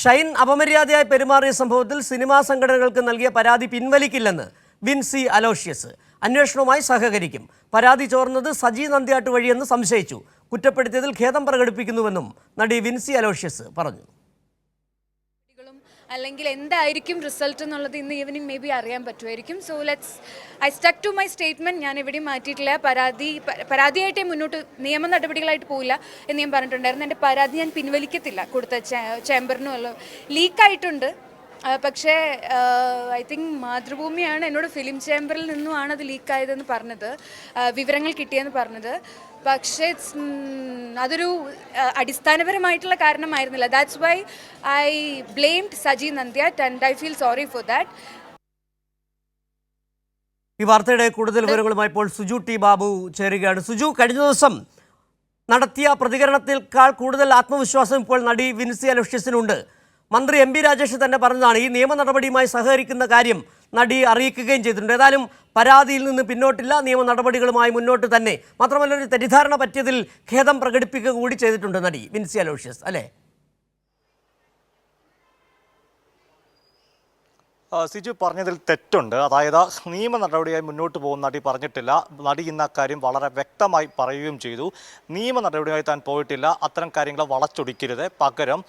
ഷൈൻ അപമര്യാദയായി പെരുമാറിയ സംഭവത്തിൽ സിനിമാ സംഘടനകൾക്ക് നൽകിയ പരാതി പിൻവലിക്കില്ലെന്ന് വിൻസി അലോഷ്യസ്. അന്വേഷണവുമായി സഹകരിക്കും. പരാതി ചോർന്നത് സജി നന്ദ്യാട്ട് വഴിയെന്ന് സംശയിച്ചു. കുറ്റപ്പെടുത്തിയതിൽ ഖേദം പ്രകടിപ്പിക്കുന്നുവെന്നും നടി വിൻസി അലോഷ്യസ് പറഞ്ഞു. അല്ലെങ്കിൽ എന്തായിരിക്കും റിസൾട്ട് എന്നുള്ളത് ഇന്ന് ഈവനിങ് മേ ബി അറിയാൻ പറ്റുമായിരിക്കും. So I stuck to my statement. ഞാൻ എവിടെയും മാറ്റിയിട്ടില്ല. പരാതിയായിട്ടേ മുന്നോട്ട് നിയമ നടപടികളായിട്ട് പോയില്ല എന്ന് ഞാൻ പറഞ്ഞിട്ടുണ്ടായിരുന്നു. എൻ്റെ പരാതി ഞാൻ പിൻവലിക്കത്തില്ല. കൊടുത്ത ചേംബറിനും ലീക്കായിട്ടുണ്ട്. പക്ഷേ ഐ തിങ്ക് മാതൃഭൂമിയാണ് എന്നോട് ഫിലിം ചേംബറിൽ നിന്നുമാണ് അത് ലീക്കായതെന്ന് പറഞ്ഞത്, വിവരങ്ങൾ കിട്ടിയെന്ന് പറഞ്ഞത്. പക്ഷേ അതൊരു അടിസ്ഥാനപരമായിട്ടുള്ള കാരണമായിരുന്നില്ല. That's why I blamed Saji Nandyattu and I feel sorry for that. ഈ വാർത്തയുടെ കൂടുതൽ വിവരങ്ങളുമായി ഇപ്പോൾ സുജു ടി ബാബു ചേരുകയാണ്. സുജു, കഴിഞ്ഞ ദിവസം നടത്തിയ പ്രതികരണത്തേക്കാൾ കൂടുതൽ ആത്മവിശ്വാസം ഇപ്പോൾ നടി വിൻസി അലോഷ്യസിനുണ്ട്. മന്ത്രി എം പി രാജേഷ് തന്നെ പറഞ്ഞതാണ് ഈ നിയമ നടപടിയുമായി സഹകരിക്കുന്ന കാര്യം നടി അറിയിക്കുകയും ചെയ്തിട്ടുണ്ട്. ഏതായാലും പരാതിയിൽ നിന്ന് പിന്നോട്ടില്ല, നിയമ നടപടികളുമായി മുന്നോട്ട് തന്നെ. മാത്രമല്ല, ഒരു തെറ്റിദ്ധാരണ പറ്റിയതിൽ ഖേദം പ്രകടിപ്പിക്കുക കൂടി ചെയ്തിട്ടുണ്ട് നടി വിൻസി അലോഷ്യസ്, അല്ലേ? സിജു പറഞ്ഞതിൽ തെറ്റുണ്ട്. അതായത് നിയമ നടപടിയായി മുന്നോട്ട് പോകുന്ന നടി പറഞ്ഞിട്ടില്ല. നടി ഇന്ന കാര്യം വളരെ വ്യക്തമായി പറയുകയും ചെയ്തു. നിയമ നടപടിയായി താൻ പോയിട്ടില്ല. അത്തരം കാര്യങ്ങൾ വളച്ചൊടിക്കരുത്, പകരം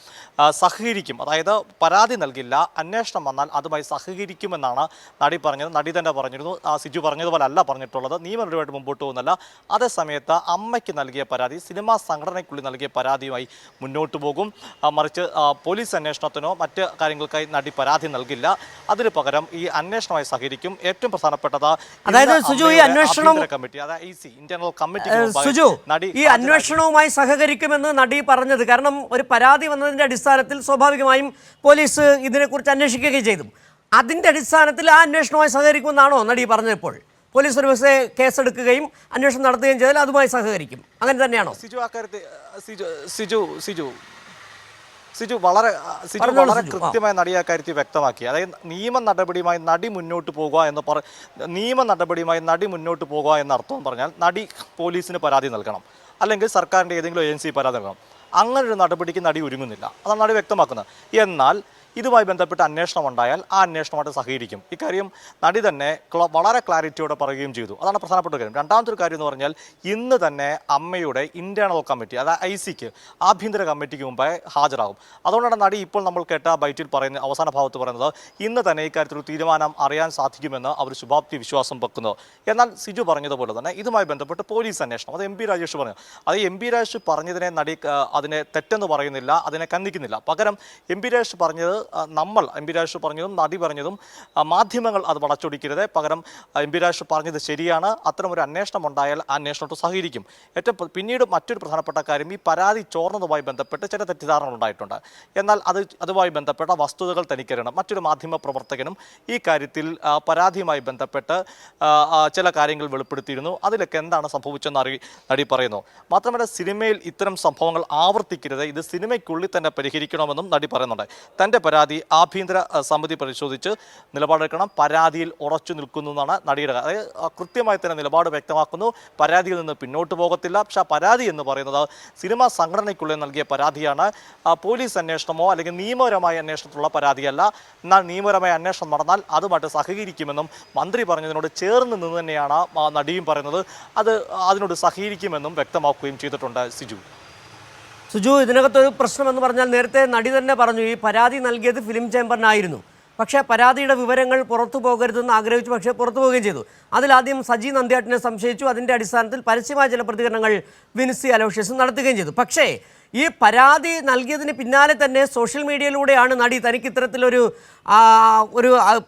സഹകരിക്കും. അതായത് പരാതി നൽകില്ല, അന്വേഷണം വന്നാൽ അതുമായി സഹകരിക്കുമെന്നാണ് നടി പറഞ്ഞത്. നടി തന്നെ പറഞ്ഞിരുന്നു, സിജു പറഞ്ഞതുപോലെ അല്ല പറഞ്ഞിട്ടുള്ളത്. നിയമ നടപടിയായിട്ട് മുമ്പോട്ട് പോകുന്നല്ല. അതേ സമയത്ത് അമ്മയ്ക്ക് നൽകിയ പരാതി സിനിമാ സംഘടനയ്ക്കുള്ളിൽ നൽകിയ പരാതിയുമായി മുന്നോട്ട് പോകും. മറിച്ച് പോലീസ് അന്വേഷണത്തിനോ മറ്റ് കാര്യങ്ങൾക്കായി നടി പരാതി നൽകില്ല. അതിന് പകരം ഈ അന്വേഷണമായി സഹകരിക്കും. ഏറ്റവും പ്രധാനപ്പെട്ടത് അതായത് സുജു, ഈ അന്വേഷണം കമ്മിറ്റി, അതായത് ഇന്റേണൽ കമ്മിറ്റി, സുജു ഈ അന്വേഷണവുമായി സഹകരിക്കുമെന്ന് നടി പറഞ്ഞത് കാരണം ഒരു പരാതി വന്നതിന്റെ അടിസ്ഥാനത്തിൽ സ്വാഭാവികമായും പോലീസ് ഇതിനെക്കുറിച്ച് അന്വേഷിക്കുകയും ചെയ്തു. അതിന്റെ അടിസ്ഥാനത്തിൽ ആ അന്വേഷണവുമായി സഹകരിക്കുമെന്നാണോ നടി പറഞ്ഞപ്പോൾ? പോലീസ് ഒരു പക്ഷേ കേസെടുക്കുകയും അന്വേഷണം നടത്തുകയും ചെയ്താൽ അതുമായി സഹകരിക്കും, അങ്ങനെ തന്നെയാണോ? സിജു വളരെ കൃത്യമായ നടി ആ കാര്യത്തിൽ വ്യക്തമാക്കി. അതായത് നിയമ നടപടിയുമായി നടി മുന്നോട്ട് പോകുക എന്ന അർത്ഥം പറഞ്ഞാൽ നടി പോലീസിന് പരാതി നൽകണം, അല്ലെങ്കിൽ സർക്കാരിൻ്റെ ഏതെങ്കിലും ഏജൻസി പരാതി നൽകണം. അങ്ങനൊരു നടപടിക്ക് നടി ഒരുങ്ങുന്നില്ല. അതാണ് നടി വ്യക്തമാക്കുന്നത്. എന്നാൽ ഇതുമായി ബന്ധപ്പെട്ട് അന്വേഷണം ഉണ്ടായാൽ ആ അന്വേഷണമായിട്ട് സഹകരിക്കും. ഇക്കാര്യം നടി തന്നെ വളരെ ക്ലാരിറ്റിയോടെ പറയുകയും ചെയ്തു. അതാണ് പ്രധാനപ്പെട്ട കാര്യം. രണ്ടാമത്തെ ഒരു കാര്യം എന്ന് പറഞ്ഞാൽ ഇന്ന് തന്നെ അമ്മയുടെ ഇന്റേണൽ കമ്മിറ്റി, അതായത് ICക്ക്, ആഭ്യന്തര കമ്മിറ്റിക്ക് മുമ്പായി ഹാജരാകും. അതുകൊണ്ടാണ് നടി ഇപ്പോൾ നമ്മൾ കേട്ട ബൈറ്റിൽ പറയുന്ന അവസാന ഭാഗത്ത് പറയുന്നത് ഇന്ന് തന്നെ ഇക്കാര്യത്തിൽ തീരുമാനം അറിയാൻ സാധിക്കുമെന്ന് അവർ ശുഭാപ്തി വിശ്വാസം വെക്കുന്നത്. എന്നാൽ സിജു പറഞ്ഞതുപോലെ തന്നെ ഇതുമായി ബന്ധപ്പെട്ട് പോലീസ് അന്വേഷണം, അത് MP രാജേഷ് പറഞ്ഞു. അത് MP രാജേഷ് പറഞ്ഞതിനെ നടി അതിനെ തെറ്റെന്ന് പറയുന്നില്ല, അതിനെ കന്നിക്കുന്നില്ല. പകരം MP രാജേഷ് പറഞ്ഞത് MP രാജേഷ് പറഞ്ഞതും നടി പറഞ്ഞതും മാധ്യമങ്ങൾ അത് വളച്ചൊടിക്കരുത്. പകരം MP രാജേഷ് പറഞ്ഞത് ശരിയാണ്. അത്തരമൊരു അന്വേഷണം ഉണ്ടായാൽ ആ അന്വേഷണത്തോട് സഹകരിക്കും. പിന്നീട് മറ്റൊരു പ്രധാനപ്പെട്ട കാര്യം, ഈ പരാതി ചോർന്നതുമായി ബന്ധപ്പെട്ട് ചില തെറ്റിദ്ധാരണകൾ ഉണ്ടായിട്ടുണ്ട്. എന്നാൽ അതുമായി ബന്ധപ്പെട്ട വസ്തുതകൾ തനിക്കറിയണം. മറ്റൊരു മാധ്യമ പ്രവർത്തകനും ഈ കാര്യത്തിൽ പരാതിയുമായി ബന്ധപ്പെട്ട് ചില കാര്യങ്ങൾ വെളിപ്പെടുത്തിയിരുന്നു. അതിലൊക്കെ എന്താണ് സംഭവിച്ചെന്ന് നടി പറയുന്നു. മാത്രമല്ല, സിനിമയിൽ ഇത്തരം സംഭവങ്ങൾ ആവർത്തിക്കരുത്, ഇത് സിനിമയ്ക്കുള്ളിൽ തന്നെ പരിഹരിക്കണമെന്നും നടി പറയുന്നുണ്ട്. തൻ്റെ പരാതി ആഭ്യന്തര സമിതി പരിശോധിച്ച് നിലപാടെടുക്കണം, പരാതിയിൽ ഉറച്ചു നിൽക്കുന്നു എന്നാണ് നടിയുടെ. അതായത് കൃത്യമായി തന്നെ നിലപാട് വ്യക്തമാക്കുന്നു. പരാതിയിൽ നിന്ന് പിന്നോട്ട് പോകത്തില്ല. പക്ഷേ ആ പരാതി എന്ന് പറയുന്നത് സിനിമാ സംഘടനയ്ക്കുള്ളിൽ നൽകിയ പരാതിയാണ്. പോലീസ് അന്വേഷണമോ അല്ലെങ്കിൽ നിയമപരമായ അന്വേഷണത്തിലുള്ള പരാതിയല്ല. എന്നാൽ നിയമപരമായ അന്വേഷണം നടന്നാൽ അതുമായിട്ട് സഹകരിക്കുമെന്നും മന്ത്രി പറഞ്ഞതിനോട് ചേർന്ന് നിന്ന് തന്നെയാണ് നടിയും പറയുന്നത്. അതിനോട് സഹകരിക്കുമെന്നും വ്യക്തമാക്കുകയും ചെയ്തിട്ടുണ്ട്. സുജു, ഇതിനകത്തൊരു പ്രശ്നമെന്ന് പറഞ്ഞാൽ നേരത്തെ നടി തന്നെ പറഞ്ഞു ഈ പരാതി നൽകിയത് ഫിലിം ചേംബറിനായിരുന്നു. പക്ഷേ പരാതിയുടെ വിവരങ്ങൾ പുറത്തു പോകരുതെന്ന് ആഗ്രഹിച്ചു, പക്ഷേ പുറത്തു പോവുകയും ചെയ്തു. അതിലാദ്യം സജി നന്ദ്യാട്ടിനെ സംശയിച്ചു. അതിൻ്റെ അടിസ്ഥാനത്തിൽ പരസ്യമായ ചില പ്രതികരണങ്ങൾ വിൻസി അലോഷ്യസ് നടത്തുകയും ചെയ്തു. പക്ഷേ ഈ പരാതി നൽകിയതിന് പിന്നാലെ തന്നെ സോഷ്യൽ മീഡിയയിലൂടെയാണ് നടി തനിക്ക് ഇത്തരത്തിലൊരു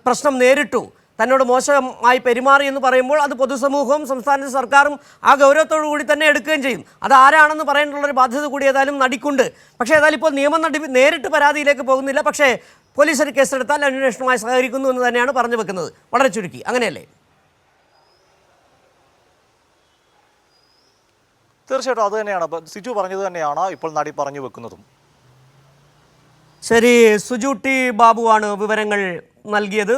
പ്രശ്നം നേരിട്ടു, തന്നോട് മോശമായി പെരുമാറി എന്ന് പറയുമ്പോൾ അത് പൊതുസമൂഹവും സംസ്ഥാന സർക്കാരും ആ ഗൗരവത്തോടു കൂടി തന്നെ എടുക്കുകയും ചെയ്യും. അത് ആരാണെന്ന് പറയാനുള്ളൊരു ബാധ്യത കൂടി ഏതായാലും നടിക്കുണ്ട്. പക്ഷേ ഏതായാലും ഇപ്പോൾ നിയമം നേരിട്ട് പരാതിയിലേക്ക് പോകുന്നില്ല. പക്ഷേ പോലീസ് ഒരു കേസെടുത്താൽ അന്വേഷണവുമായി സഹകരിക്കുന്നു എന്ന് തന്നെയാണ് പറഞ്ഞു വെക്കുന്നത്. വളരെ ചുരുക്കി അങ്ങനെയല്ലേ? തീർച്ചയായിട്ടും അത് തന്നെയാണ് സിജു പറഞ്ഞത് തന്നെയാണ് ഇപ്പോൾ നടി പറഞ്ഞു വെക്കുന്നതും. ശരി, സുജു ടി ബാബുവാണ് വിവരങ്ങൾ നൽകിയത്.